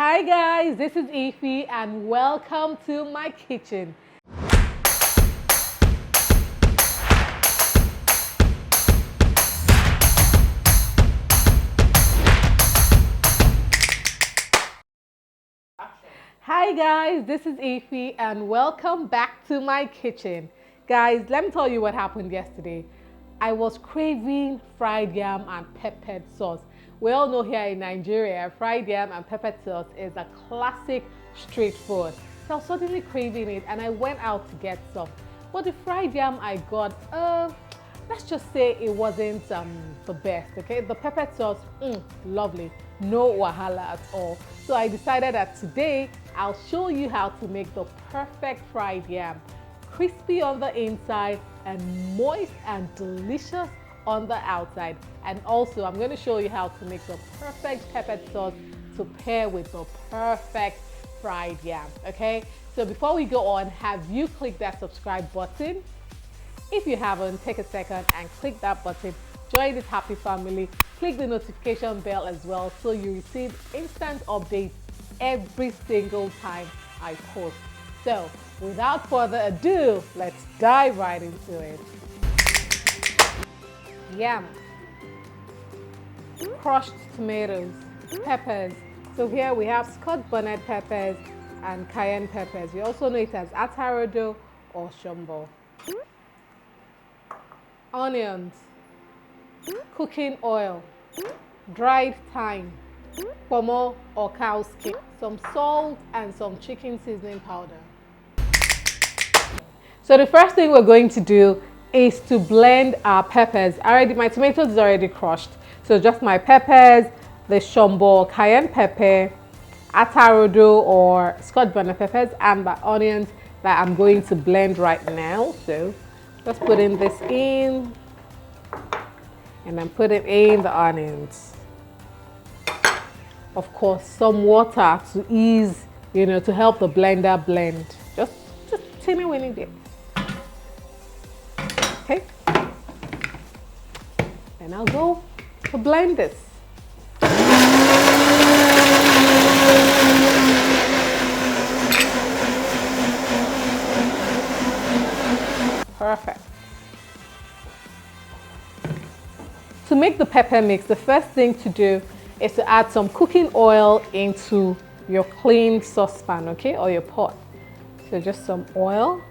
Hi guys, this is Ify and welcome to my kitchen. Hi guys, this is Ify and welcome back to my kitchen. Guys, let me tell you what happened yesterday. I was craving fried yam and peppered sauce. We all know here in Nigeria, fried yam and peppered sauce is a classic street food. So I was suddenly craving it and I went out to get some. But the fried yam I got, let's just say it wasn't the best, okay? The peppered sauce, lovely, no wahala at all. So I decided that today I'll show you how to make the perfect fried yam. Crispy on the inside and moist and delicious on the outside. And also I'm going to show you how to make the perfect peppered sauce to pair with the perfect fried yam, okay? So before we go on, have you clicked that subscribe button? If you haven't, take a second and click that button. Join this happy family. Click the notification bell as well so you receive instant updates every single time I post. So without further ado, let's dive right into it. Yam, crushed tomatoes, peppers. So here we have scotch bonnet peppers and cayenne peppers. We also know it as atarodo or shombo. Onions, cooking oil, dried thyme, kpomo or cow skin, some salt and some chicken seasoning powder. So the first thing we're going to do is to blend our peppers. My tomatoes is already crushed. So just my peppers, the shombo, cayenne pepper, atarodo or scotch bonnet peppers, and the onions that I'm going to blend right now. So just putting this in and I'm putting in the onions. Of course, some water to ease, to help the blender blend. Just teeny weeny bit. Okay. And I'll go to blend this. Perfect. To make the pepper mix, the first thing to do is to add some cooking oil into your clean saucepan, okay, or your pot. So just some oil.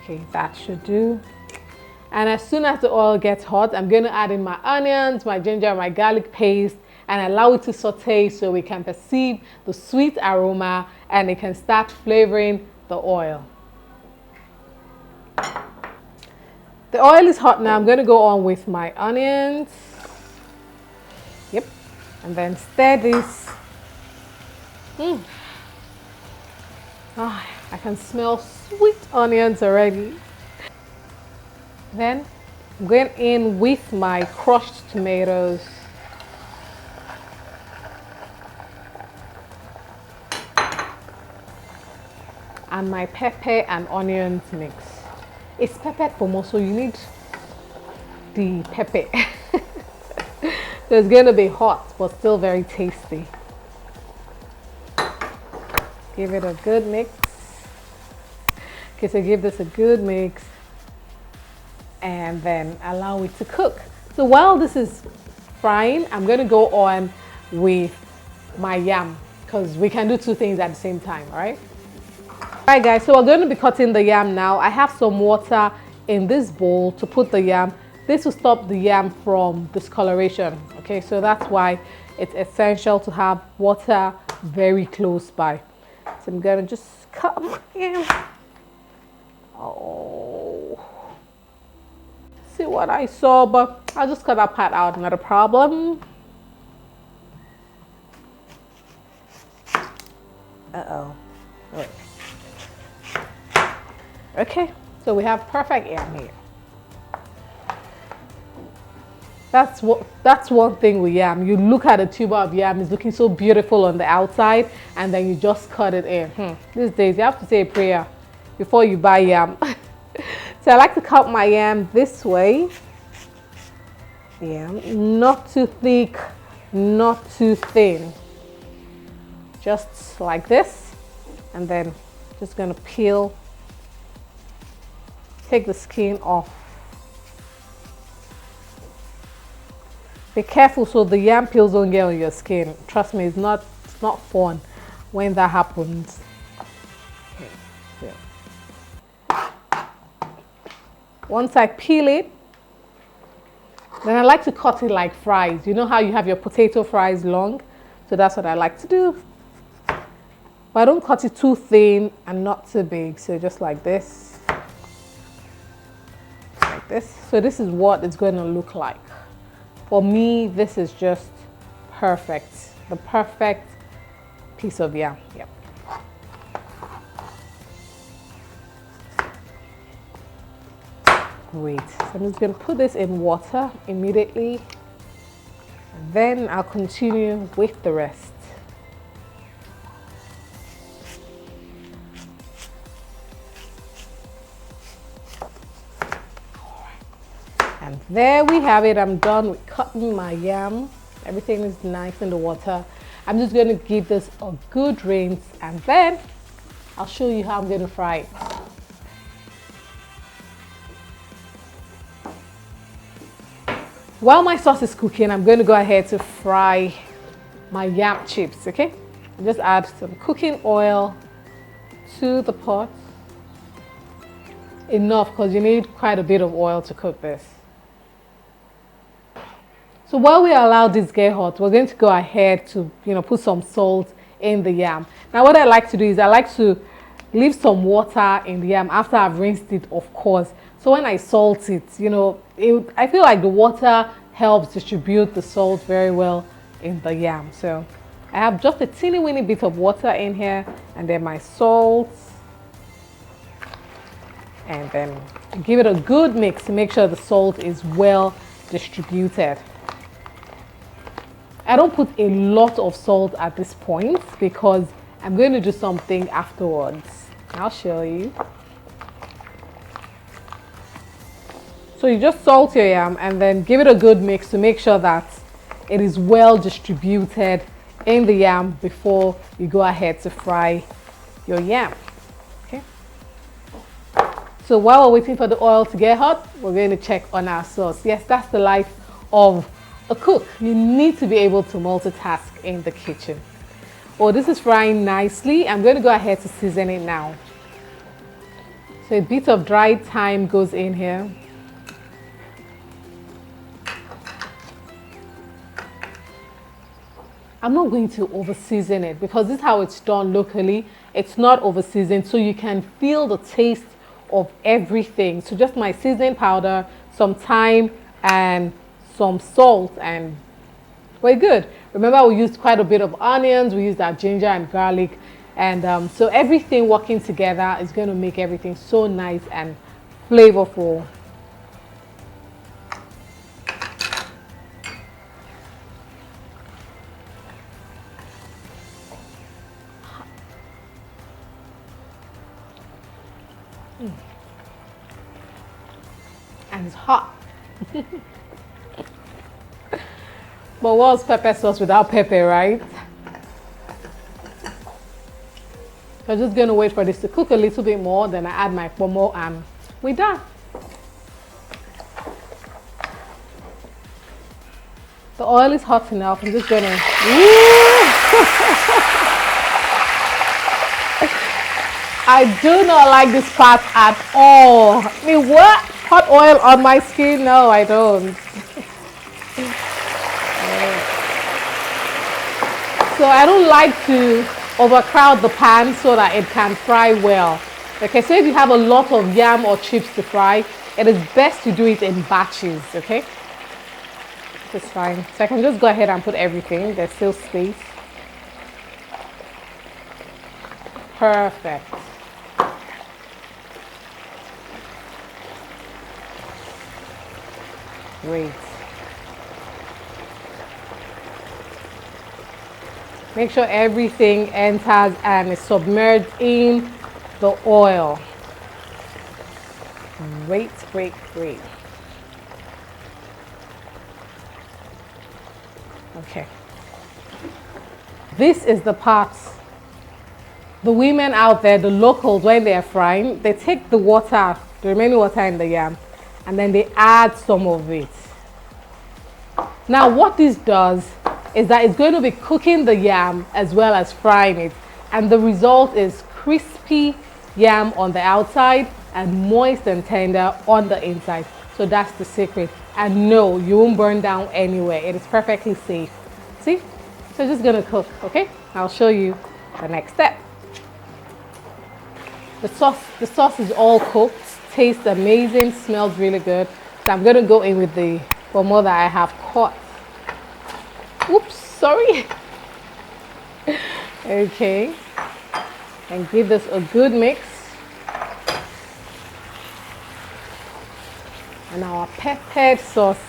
Okay, that should do. And as soon as the oil gets hot, I'm going to add in my onions, my ginger, my garlic paste, and allow it to saute so we can perceive the sweet aroma and it can start flavoring the oil. The oil is hot now. I'm going to go on with my onions. Yep. And then stir this. I can smell sweet onions already. Then I'm going in with my crushed tomatoes. And my pepper and onions mix. It's peppered kpomo, so you need the pepper. So it's going to be hot, but still very tasty. Give it a good mix. Okay, so give this a good mix. And then allow it to cook. So while this is frying, I'm going to go on with my yam because we can do two things at the same time, all right? Alright guys, so we're going to be cutting the yam now. I have some water in this bowl to put the yam. This will stop the yam from discoloration. Okay, so that's why it's essential to have water very close by. So I'm going to just cut my yam. Oh, see what I saw, but I'll just cut that part out, not a problem. Wait. Okay, so we have perfect yam here. That's one thing with yam. You look at a tuber of yam, it's looking so beautiful on the outside, and then you just cut it in. These days, you have to say a prayer before you buy yam. So I like to cut my yam this way. Yeah, not too thick, not too thin. just like this, and then just going to peel, take the skin off. Be careful so the yam peels don't get on your skin. Trust me, it's not fun when that happens. Okay, so. Once I peel it, then I like to cut it like fries. You know how you have your potato fries long? So that's what I like to do. But I don't cut it too thin and not too big. So just like this. Like this. So this is what it's going to look like. For me, this is just perfect. The perfect piece of yam. Yep. Great. So I'm just going to put this in water immediately. And then I'll continue with the rest. And there we have it. I'm done with cutting my yam. Everything is nice in the water. I'm just going to give this a good rinse, and then I'll show you how I'm going to fry it. While my sauce is cooking, I'm going to go ahead to fry my yam chips, okay? Just add some cooking oil to the pot. Enough, because you need quite a bit of oil to cook this. So while we allow this get hot, we're going to go ahead to, put some salt in the yam. Now what I like to do is I like to leave some water in the yam after I've rinsed it, of course. So when I salt it, I feel like the water helps distribute the salt very well in the yam. So I have just a teeny weeny bit of water in here, and then my salt. And then give it a good mix to make sure the salt is well distributed. I don't put a lot of salt at this point because I'm going to do something afterwards. I'll show you. So you just salt your yam and then give it a good mix to make sure that it is well distributed in the yam before you go ahead to fry your yam. Okay. So while we're waiting for the oil to get hot, we're going to check on our sauce. Yes, that's the life of a cook. You need to be able to multitask in the kitchen. Oh, this is frying nicely. I'm going to go ahead to season it now. So a bit of dried thyme goes in here. I'm not going to over season it because this is how it's done locally. It's not over seasoned, so you can feel the taste of everything. So just my seasoning powder, some thyme, and some salt, and we're good. Remember, we used quite a bit of onions, we used our ginger and garlic, and so everything working together is going to make everything so nice and flavorful. And it's hot. But what's pepper sauce without pepper, right? So I'm just going to wait for this to cook a little bit more. Then I add my kpomo and we're done. The oil is hot enough. I'm just going to... I do not like this part at all. I mean, what? Hot oil on my skin? No, I don't. So I don't like to overcrowd the pan so that it can fry well. Okay, so if you have a lot of yam or chips to fry, it is best to do it in batches, okay? This is fine. So I can just go ahead and put everything. There's still space. Perfect. Great. Make sure everything enters and is submerged in the oil. Great, great, great. Okay. This is the part The women out there, the locals, when they're frying, they take the water, the remaining water in the yam, and then they add some of it. Now what this does is that it's going to be cooking the yam as well as frying it, and the result is crispy yam on the outside and moist and tender on the inside. So that's the secret. And no, you won't burn down anywhere. It is perfectly safe. See? So it's just gonna cook, okay? I'll show you the next step. The sauce is all cooked, tastes amazing, smells really good. So I'm gonna go in with the kpomo that I have caught. Oops, sorry. Okay, and give this a good mix. And our peppered sauce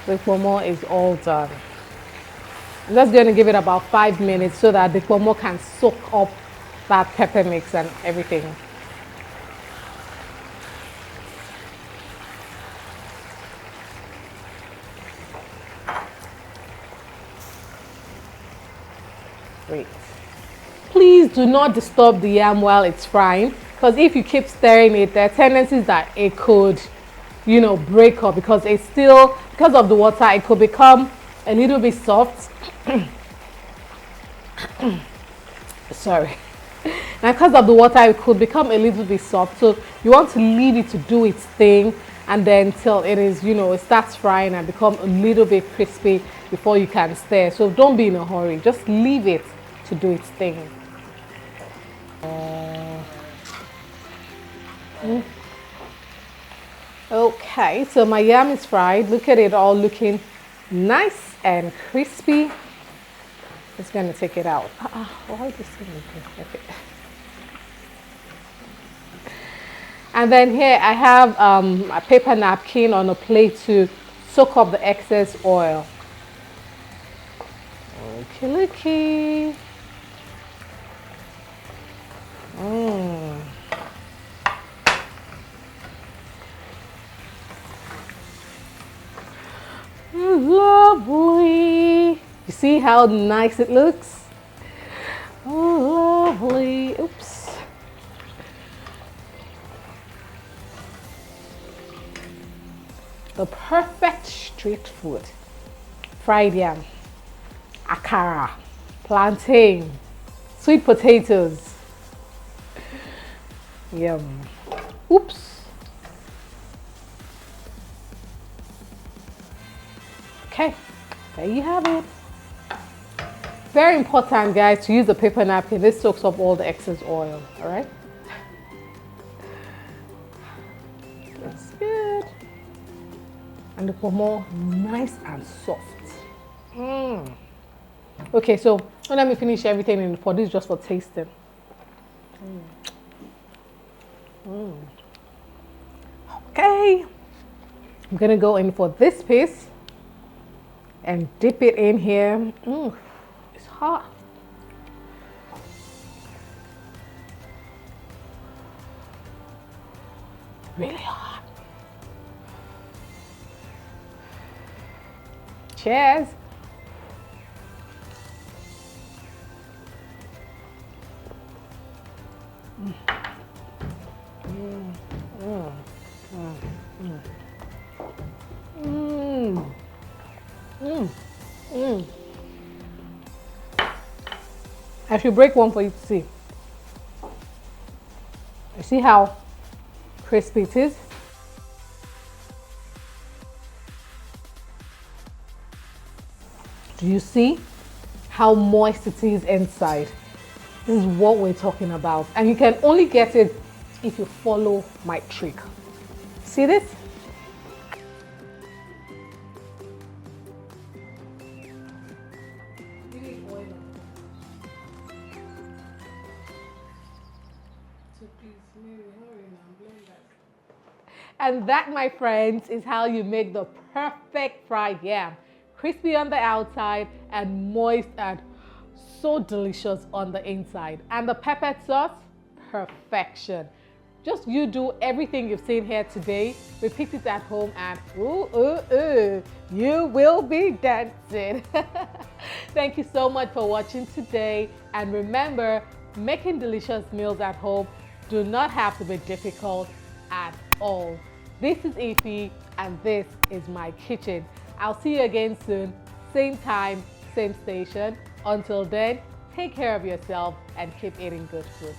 with kpomo is all done. I'm just going to give it about 5 minutes so that the kpomo can soak up that pepper mix and everything. Great. Please do not disturb the yam while it's frying, because if you keep stirring it, there are tendencies that it could, you know, break up, because it's still, because of the water, it could become a little bit soft. Sorry. Now because of the water, it could become a little bit soft, so you want to leave it to do its thing, and then till it is, you know, it starts frying and become a little bit crispy before you can stir. So don't be in a hurry, just leave it to do its thing. Okay, so my yam is fried. Look at it all looking nice and crispy. Just gonna take it out. Why is this thing looking? Okay. And then here I have a paper napkin on a plate to soak up the excess oil. Okay, looky. Lovely. You see how nice it looks? Oh, lovely. Oops. The perfect street food. Fried yam, akara, plantain, sweet potatoes. Yum. Oops. Okay, there you have it. Very important, guys, to use a paper napkin. This soaks up all the excess oil, all right? That's good. And the kpomo, nice and soft. Okay, so let me finish everything in the pot. This is just for tasting. Okay, I'm gonna go in for this piece and dip it in here. It's hot. Really hot. Cheers. I should break one for you to see. You see how crispy it is? Do you see how moist it is inside? This is what we're talking about. And you can only get it if you follow my trick. See this? And that, my friends, is how you make the perfect fried yam. Crispy on the outside and moist and so delicious on the inside. And the peppered sauce, perfection. Just you do everything you've seen here today, repeat it at home, and you will be dancing. Thank you so much for watching today. And remember, Making delicious meals at home do not have to be difficult at all. This is Ify and this is my kitchen. I'll see you again soon, same time, same station. Until then, take care of yourself and keep eating good food.